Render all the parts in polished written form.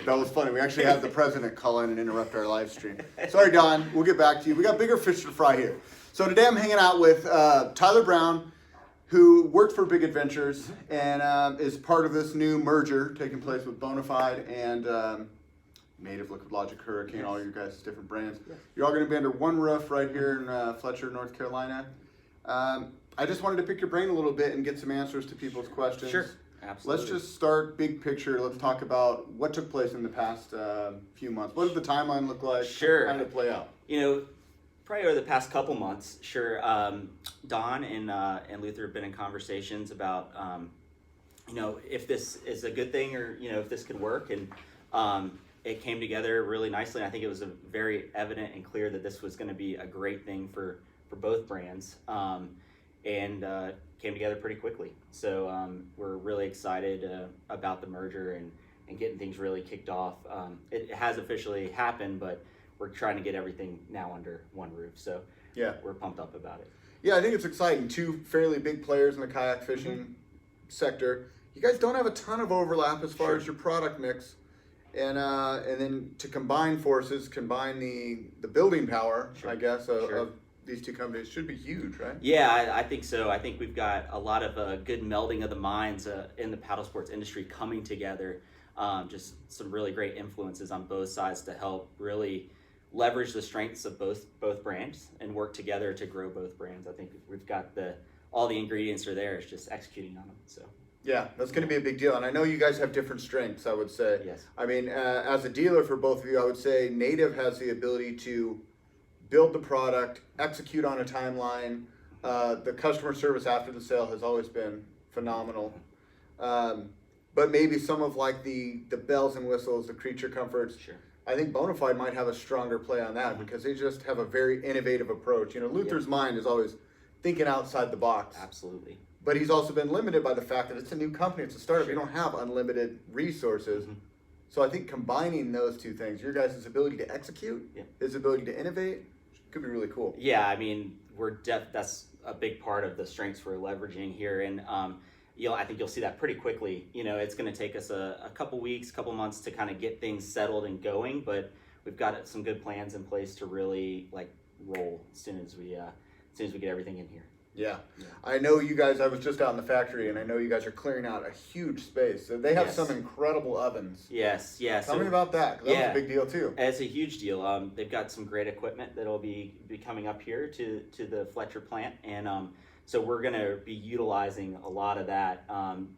That was funny. We actually had the president call in and interrupt our live stream. Sorry, Don. We'll get back to you. We got bigger fish to fry here. So today I'm hanging out with Tyler Brown, who worked for Big Adventures and is part of this new merger taking place with Bonafide and Native, Liquid Logic, Hurricane, all your guys' different brands. You're all going to be under one roof right here in Fletcher, North Carolina. I just wanted to pick your brain a little bit and get some answers to people's questions. Sure, absolutely. Let's just start big picture. Let's talk about what took place in the past few months. What did the timeline look like? Sure. How did it play out? You know, probably over the past couple months, sure. Don and Luther have been in conversations about, if this is a good thing or, if this could work. And it came together really nicely. And I think it was very evident and clear that this was going to be a great thing for both brands. And came together pretty quickly. So we're really excited about the merger and getting things really kicked off. It has officially happened, but we're trying to get everything now under one roof. So yeah, we're pumped up about it. Yeah, I think it's exciting. Two fairly big players in the kayak fishing sector. You guys don't have a ton of overlap as far as your product mix. And then to combine forces, combine the building power, I guess, of these two companies should be huge, right? Yeah, I think so. I think we've got a lot of good melding of the minds in the paddle sports industry coming together. Just some really great influences on both sides to help really leverage the strengths of both brands and work together to grow both brands. I think we've got all the ingredients are there. It's just executing on them. So. Yeah, that's going to be a big deal. And I know you guys have different strengths, I would say. Yes. I mean, as a dealer for both of you, I would say Native has the ability to build the product, execute on a timeline. The customer service after the sale has always been phenomenal. But maybe some of like the bells and whistles, the creature comforts. Sure. I think Bonafide might have a stronger play on that because they just have a very innovative approach. Luther's mind is always thinking outside the box. Absolutely. But he's also been limited by the fact that it's a new company, it's a startup. You don't have unlimited resources. So I think combining those two things, your guys' ability to execute, his ability to innovate, could be really cool. Yeah, I mean, that's a big part of the strengths we're leveraging here. And I think you'll see that pretty quickly. It's going to take us a couple weeks, couple months to kind of get things settled and going, but we've got some good plans in place to really roll as soon as we get everything in here. Yeah. I know you guys, I was just out in the factory and I know you guys are clearing out a huge space. So they have some incredible ovens. Yes. Tell me about that, 'cause that was a big deal too. It's a huge deal. They've got some great equipment that'll be coming up here to the Fletcher plant. And so we're going to be utilizing a lot of that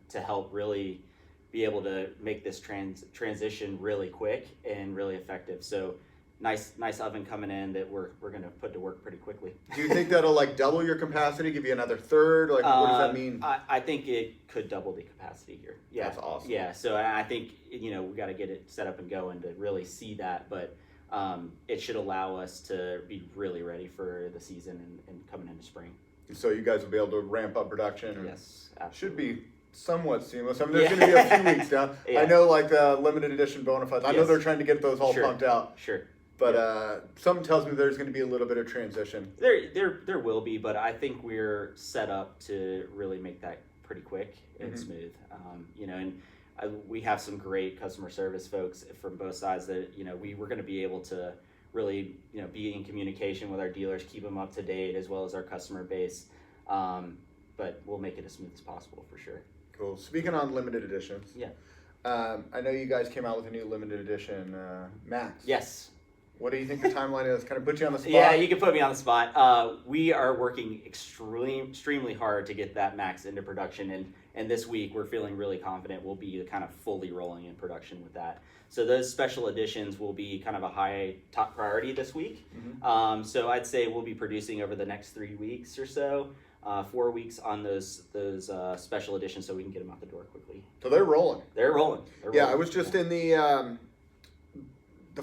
to help really be able to make this transition really quick and really effective. So nice oven coming in that we're going to put to work pretty quickly. Do you think that'll double your capacity, give you another third? What does that mean? I think it could double the capacity here. Yeah, that's awesome. Yeah, so I think we got to get it set up and going to really see that, but it should allow us to be really ready for the season and coming into spring. So you guys will be able to ramp up production. Yes, absolutely. Should be somewhat seamless. I mean, there's going to be a few weeks down. I know limited edition Bonafides. I know they're trying to get those all pumped out. Sure. But something tells me there's going to be a little bit of transition. There will be, but I think we're set up to really make that pretty quick and smooth. We have some great customer service folks from both sides that we're going to be able to really be in communication with our dealers, keep them up to date as well as our customer base. But we'll make it as smooth as possible for sure. Cool. Speaking on limited editions. Yeah. I know you guys came out with a new limited edition Max. Yes. What do you think the timeline is? Kind of put you on the spot? Yeah, you can put me on the spot. We are working extremely hard to get that Max into production, and this week we're feeling really confident we'll be kind of fully rolling in production with that. So those special editions will be kind of a high top priority this week. So I'd say we'll be producing over the next 3 weeks or so, 4 weeks on those special editions, so we can get them out the door quickly. So they're rolling. They're rolling. Yeah, I was just in the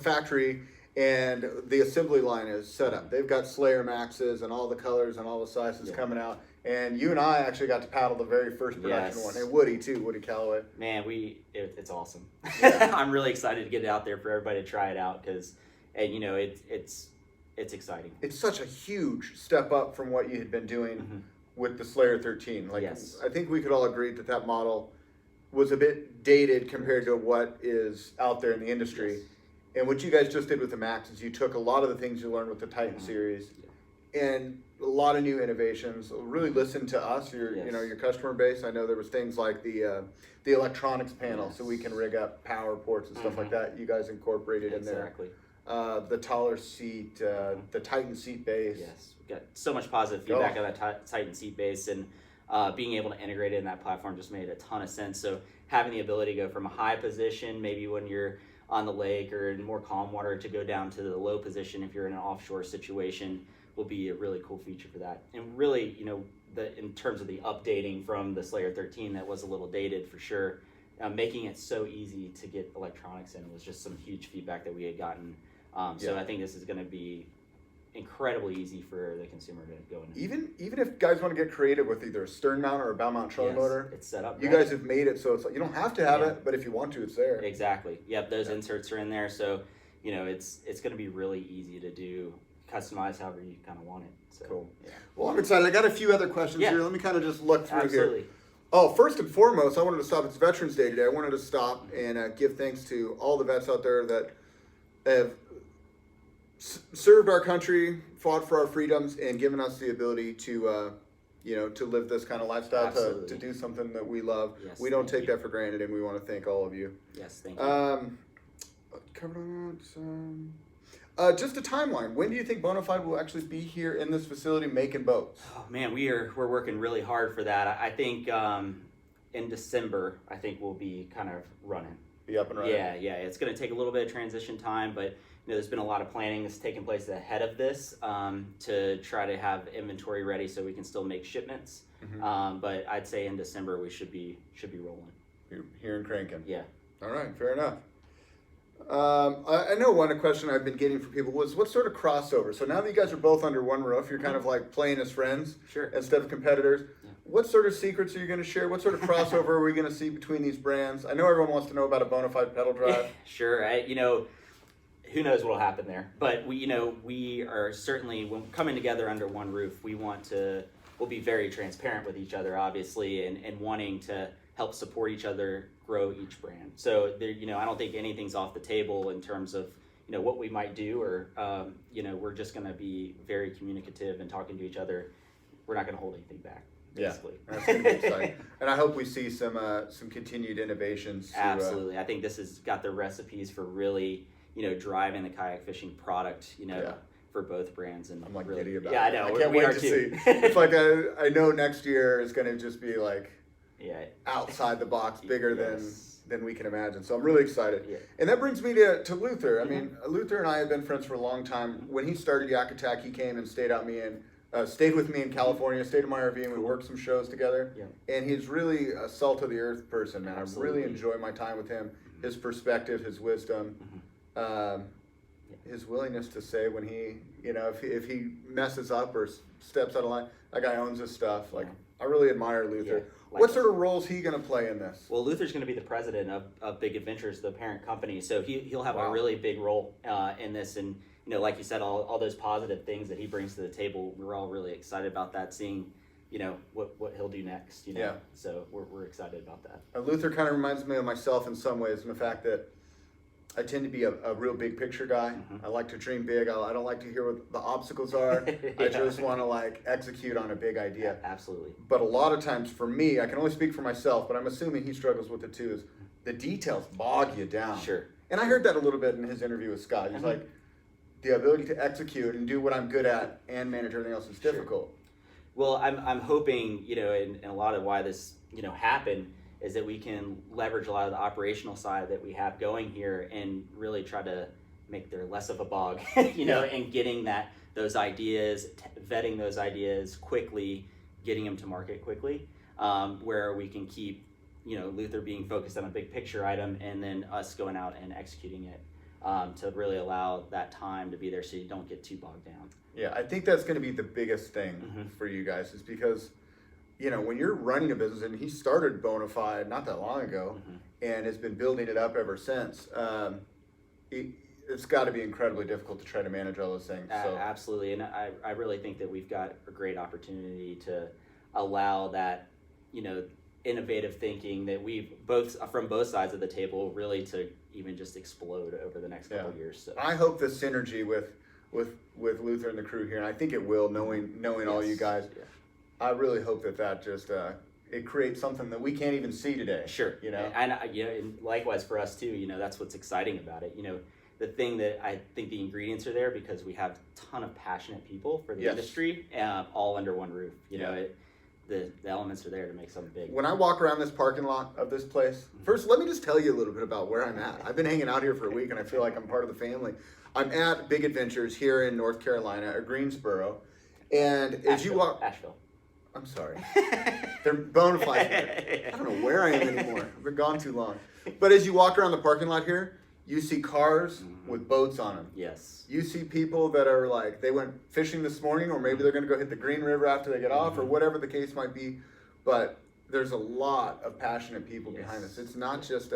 factory. And the assembly line is set up. They've got Slayer Maxes and all the colors and all the sizes coming out. And you and I actually got to paddle the very first production one. And Woody too, Woody Calloway. Man, it's awesome. I'm really excited to get it out there for everybody to try it out because, it's exciting. It's such a huge step up from what you had been doing with the Slayer 13. I think we could all agree that model was a bit dated compared to what is out there in the industry. Yes. And what you guys just did with the Max is you took a lot of the things you learned with the Titan Mhm. series and a lot of new innovations. Really listened to us, your Yes. your customer base. I know there was things like the electronics panel, so we Yes. can rig up power ports and stuff like that. You guys incorporated in there. Exactly. The taller seat, the Titan seat base. Yes, we got so much positive feedback on that Titan seat base, and being able to integrate it in that platform just made a ton of sense. So having the ability to go from a high position, maybe when you're on the lake or in more calm water, to go down to the low position if you're in an offshore situation, will be a really cool feature for that. And really, in terms of the updating from the Slayer 13, that was a little dated for sure. Making it so easy to get electronics in was just some huge feedback that we had gotten. So I think this is going to be incredibly easy for the consumer to go in. Even if guys want to get creative with either a stern mount or a bow mount trolling motor, it's set up. You guys have made it so it's like you don't have to have it, but if you want to, it's there. Exactly. Yep, those inserts are in there, so it's going to be really easy to do, customize however you kind of want it. So, cool. Yeah. Well, I'm excited. I got a few other questions here. Let me kind of just look through here. Oh, first and foremost, I wanted to stop. It's Veterans Day today. I wanted to stop and give thanks to all the vets out there that have served our country, fought for our freedoms, and given us the ability to, to live this kind of lifestyle, to do something that we love. Yes, we don't take that for granted, and we want to thank all of you. Yes, thank you. Covered on that. Just a timeline. When do you think Bonafide will actually be here in this facility making boats? Oh man, we're working really hard for that. I think in December, I think we'll be kind of running. Be up and running. Yeah. It's going to take a little bit of transition time, but there's been a lot of planning that's taken place ahead of this to try to have inventory ready so we can still make shipments. Mm-hmm. But I'd say in December we should be rolling. Here and cranking. Yeah. All right, fair enough. I know one question I've been getting from people was what sort of crossover. So now that you guys are both under one roof, you're kind of like playing as friends instead of competitors. Yeah. What sort of secrets are you going to share? What sort of crossover are we going to see between these brands? I know everyone wants to know about a Bonafide pedal drive. Sure. Who knows what'll happen there? But we are certainly, when coming together under one roof, we'll be very transparent with each other, obviously, and wanting to help support each other, grow each brand. So there, I don't think anything's off the table in terms of what we might do, or we're just going to be very communicative and talking to each other. We're not going to hold anything back. Basically. Yeah, that's going to be exciting. And I hope we see some continued innovations. Absolutely, I think this has got the recipes for really driving the kayak fishing product. For both brands, and I'm like really, giddy about it. I know. know. I can't wait to see. It's like I know next year is going to just be like outside the box, bigger than we can imagine. So I'm really excited. Yeah. And that brings me to Luther. I mean, Luther and I have been friends for a long time. When he started Yak Attack, he came and stayed with me in California, stayed in my RV, and we worked some shows together. Yeah. And he's really a salt of the earth person, man. Absolutely. I really enjoy my time with him. His perspective, his wisdom. His willingness to say when he, if he messes up or steps out of line, that guy owns his stuff. Like, I really admire Luther. Yeah, what sort of role is he going to play in this? Well, Luther's going to be the president of Big Adventures, the parent company. So he'll have a really big role in this. And, like you said, all those positive things that he brings to the table, we're all really excited about that, seeing, what he'll do next. Yeah. So we're excited about that. Luther kind of reminds me of myself in some ways, in the fact that I tend to be a real big picture guy. I like to dream big. I don't like to hear what the obstacles are. I just want to execute on a big idea. Absolutely. But a lot of times for me, I can only speak for myself, but I'm assuming he struggles with it too, is the details bog you down. Sure. And I heard that a little bit in his interview with Scott. He's like, the ability to execute and do what I'm good at and manage everything else is difficult. Sure. Well, I'm hoping, and a lot of why this, happened is that we can leverage a lot of the operational side that we have going here and really try to make there less of a bog, and getting those ideas, vetting those ideas quickly, getting them to market quickly, where we can keep, Luther being focused on a big picture item and then us going out and executing it to really allow that time to be there so you don't get too bogged down. Yeah, I think that's going to be the biggest thing for you guys is because when you're running a business, and he started Bonafide not that long ago and has been building it up ever since, it's got to be incredibly difficult to try to manage all those things. So. Absolutely, and I really think that we've got a great opportunity to allow that, innovative thinking that we've both from both sides of the table really to even just explode over the next couple of years. So I hope the synergy with Luther and the crew here, and I think it will, knowing all you guys. Yeah. I really hope that just it creates something that we can't even see today. Sure. And and likewise for us too. That's what's exciting about it. The thing that I think the ingredients are there because we have a ton of passionate people for the industry, all under one roof. The elements are there to make something big. When I walk around this parking lot of this place, first let me just tell you a little bit about where I'm at. I've been hanging out here for a week and I feel like I'm part of the family. I'm at Big Adventures here in North Carolina, or Greensboro, and as you walk... Asheville. I'm sorry. They're Bonafide. I don't know where I am anymore. I've been gone too long. But as you walk around the parking lot here, you see cars with boats on them. Yes. You see people that are like, they went fishing this morning, or maybe they're going to go hit the Green River after they get off, or whatever the case might be. But there's a lot of passionate people behind this. It's not just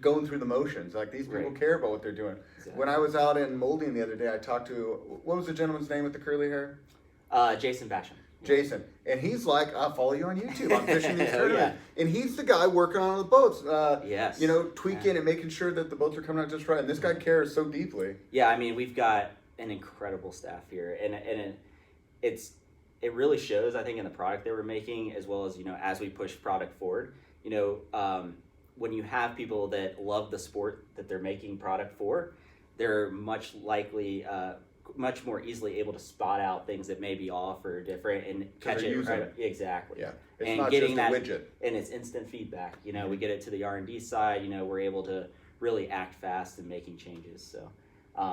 going through the motions. Like, these people care about what they're doing. Exactly. When I was out in Molding the other day, I talked to, what was the gentleman's name with the curly hair? Jason Basham. Jason, and he's like, I'll follow you on YouTube. I'm fishing these tournaments, and he's the guy working on the boats. Tweaking and making sure that the boats are coming out just right. And this guy cares so deeply. Yeah, I mean, we've got an incredible staff here, and it really shows, I think, in the product that we're making, as well as as we push product forward. When you have people that love the sport that they're making product for, they're much more easily able to spot out things that may be off or different and catch it right. Exactly. Yeah. It's and not getting just a that widget. And it's instant feedback. We get it to the R&D side. We're able to really act fast in making changes. So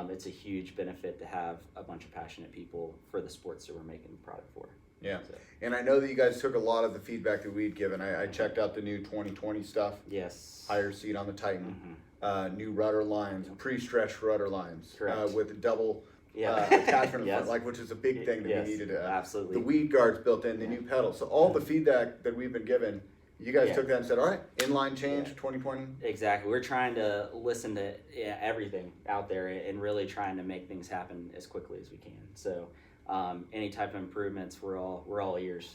it's a huge benefit to have a bunch of passionate people for the sports that we're making the product for. Yeah. So. And I know that you guys took a lot of the feedback that we'd given. I checked out the new 2020 stuff. Yes. Higher seat on the Titan. New rudder lines, pre-stretched rudder lines. Correct. With double attachment, which is a big thing that we needed. Absolutely. The weed guards built in, the new pedals. So all the feedback that we've been given, you guys took that and said, all right, inline change, 2020. Exactly. We're trying to listen to everything out there and really trying to make things happen as quickly as we can. So any type of improvements, we're all ears.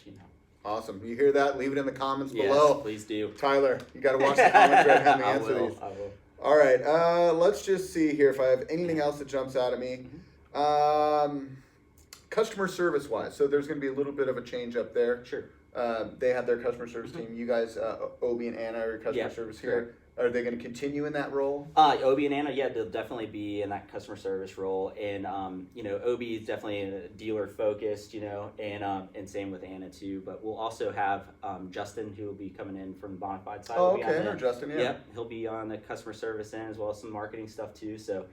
Awesome. You hear that? Leave it in the comments below. Please do. Tyler, you got to watch the comments right now and answer these. I will. All right. Let's just see here if I have anything else that jumps out at me. Customer service wise, so there's going to be a little bit of a change up there. Sure. They have their customer service team. You guys, Obi and Anna, are your customer service here. Are they going to continue in that role? Obi and Anna, they'll definitely be in that customer service role, and Obi is definitely dealer focused, and same with Anna too. But we'll also have Justin, who will be coming in from the Bonafide side. Oh, okay, I know Justin. Yeah. Yep, he'll be on the customer service end as well as some marketing stuff too. So,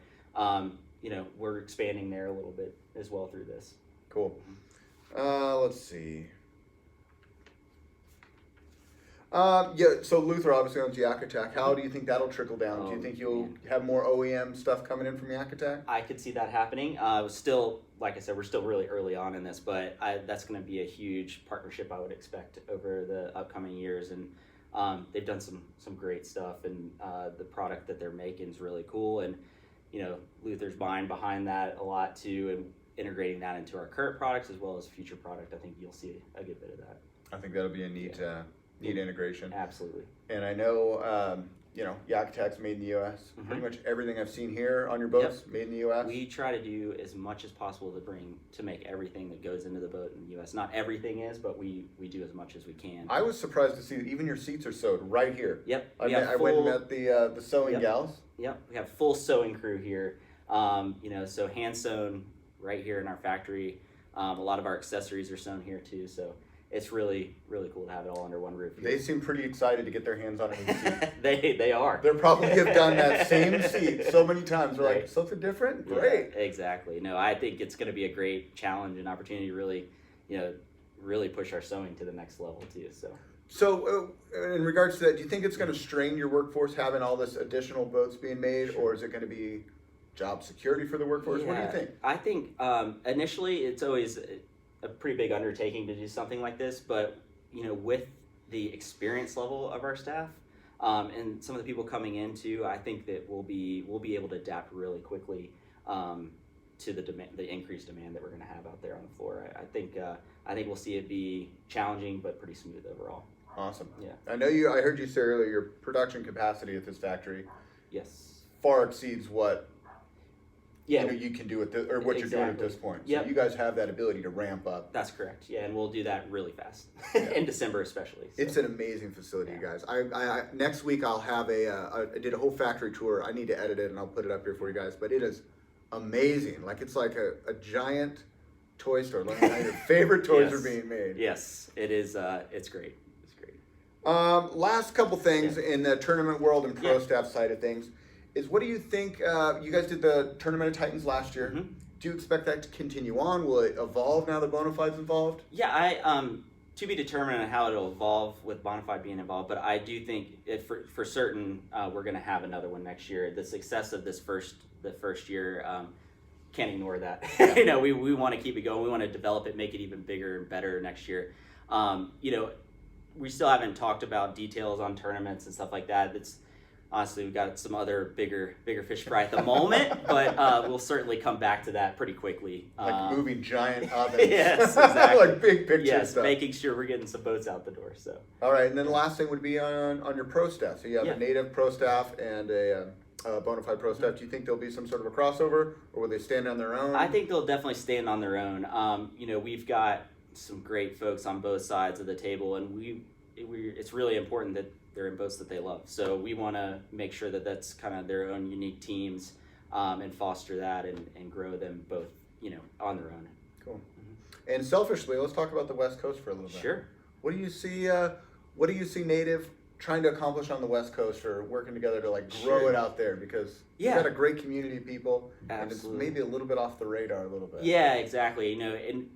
we're expanding there a little bit as well through this. Cool. Let's see. So Luther obviously owns Yak Attack. How do you think that'll trickle down? Do you think you'll have more OEM stuff coming in from Yak Attack? I could see that happening. Still, like I said, we're still really early on in this, but that's going to be a huge partnership I would expect over the upcoming years. And they've done some great stuff, and the product that they're making is really cool. And Luther's mind behind that a lot too, and integrating that into our current products as well as future product. I think you'll see a good bit of that. I think that'll be a neat integration. Absolutely. And I know, Yak Attack's made in the U.S. Pretty much everything I've seen here on your boats, made in the U.S. We try to do as much as possible to make everything that goes into the boat in the U.S. Not everything is, but we do as much as we can. I was surprised to see that even your seats are sewed right here. Yep. I went and met the sewing gals. Yep. We have full sewing crew here. So hand sewn right here in our factory. A lot of our accessories are sewn here too. So it's really, really cool to have it all under one roof here. They seem pretty excited to get their hands on a new seat. They are. They probably have done that same seat so many times. They're like, something different? Great. Yeah, exactly. No, I think it's going to be a great challenge and opportunity to really, really push our sewing to the next level too. So in regards to that, do you think it's going to strain your workforce having all this additional boats being made, or is it going to be job security for the workforce? Yeah, what do you think? I think initially it's always a pretty big undertaking to do something like this, but with the experience level of our staff and some of the people coming in too, I think that we'll be able to adapt really quickly to the increased demand that we're going to have out there on the floor. I think we'll see it be challenging but pretty smooth overall. Awesome. Yeah. I heard you say earlier your production capacity at this factory Yes. far exceeds what Yeah. you can do or what you're doing at this point. So Yep. you guys have that ability to ramp up. That's correct. Yeah, and we'll do that really fast in December especially. So. It's an amazing facility, you guys. I next week I'll have I did a whole factory tour. I need to edit it and I'll put it up here for you guys. But it is amazing. Like it's like a giant toy store. Like how your favorite toys are being made. Yes, it is. It's great. It's great. Last couple things in the tournament world and pro staff side of things is what do you think? You guys did the Tournament of Titans last year. Mm-hmm. Do you expect that to continue on? Will it evolve now that Bonafide's involved? Yeah, to be determined on how it'll evolve with Bonafide being involved, but I do think for certain we're going to have another one next year. The success of the first year, can't ignore that. Yeah. We want to keep it going. We want to develop it, make it even bigger and better next year. We still haven't talked about details on tournaments and stuff like that. Honestly, we've got some other bigger fish to fry at the moment, but we'll certainly come back to that pretty quickly. Like moving giant ovens. Yes, exactly. Like big picture yes, stuff. making sure we're getting some boats out the door. So. All right, and then the last thing would be on your pro staff. So you have a native pro staff and a Bonafide pro staff. Do you think there'll be some sort of a crossover, or will they stand on their own? I think they'll definitely stand on their own. We've got some great folks on both sides of the table, and it's really important that they're in boats that they love. So we want to make sure that that's kind of their own unique teams, and foster that and grow them both, on their own. Cool. Mm-hmm. And selfishly, let's talk about the West Coast for a little bit. Sure. What do you see Native trying to accomplish on the West Coast, or working together to grow it out there? Because you've got a great community of people, and it's maybe a little bit off the radar a little bit. Yeah, exactly. And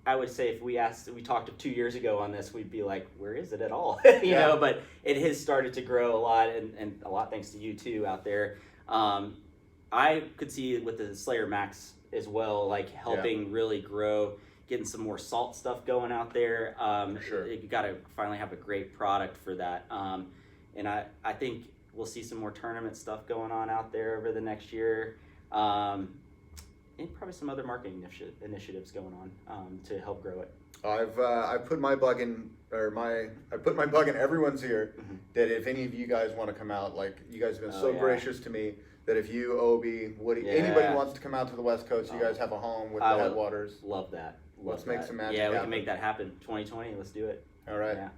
I would say if we talked 2 years ago on this, we'd be like, where is it at all? But it has started to grow a lot, and a lot thanks to you too out there. I could see it with the Slayer Max as well, helping really grow, getting some more salt stuff going out there. For sure. You got to finally have a great product for that. And I think we'll see some more tournament stuff going on out there over the next year. And probably some other marketing initiatives going on to help grow it. I've put my bug in, everyone's ear, that if any of you guys want to come out, you guys have been gracious to me, that if you, Obi, Woody, anybody wants to come out to the West Coast, you guys have a home with the Headwaters. Love that. Let's make some magic happen. happen. We can make that happen. 2020, let's do it. All right. Yeah.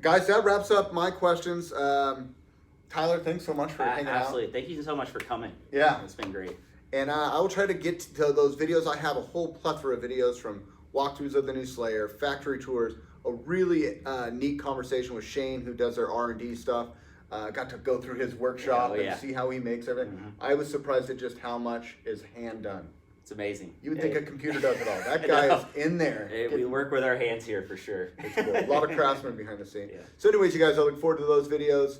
Guys, that wraps up my questions. Tyler, thanks so much for hanging out. Absolutely. Thank you so much for coming. Yeah. It's been great. And I will try to get to those videos. I have a whole plethora of videos from walkthroughs of the new Slayer, factory tours, a really neat conversation with Shane, who does our R&D stuff. Got to go through his workshop and see how he makes everything. Mm-hmm. I was surprised at just how much is hand done. It's amazing. You would think a computer does it all. That guy is in there. We work with our hands here for sure. It's cool. A lot of craftsmen behind the scene. Yeah. So anyways, you guys, I look forward to those videos.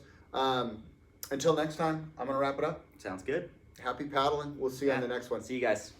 Until next time, I'm going to wrap it up. Sounds good. Happy paddling. We'll see you on the next one. See you guys.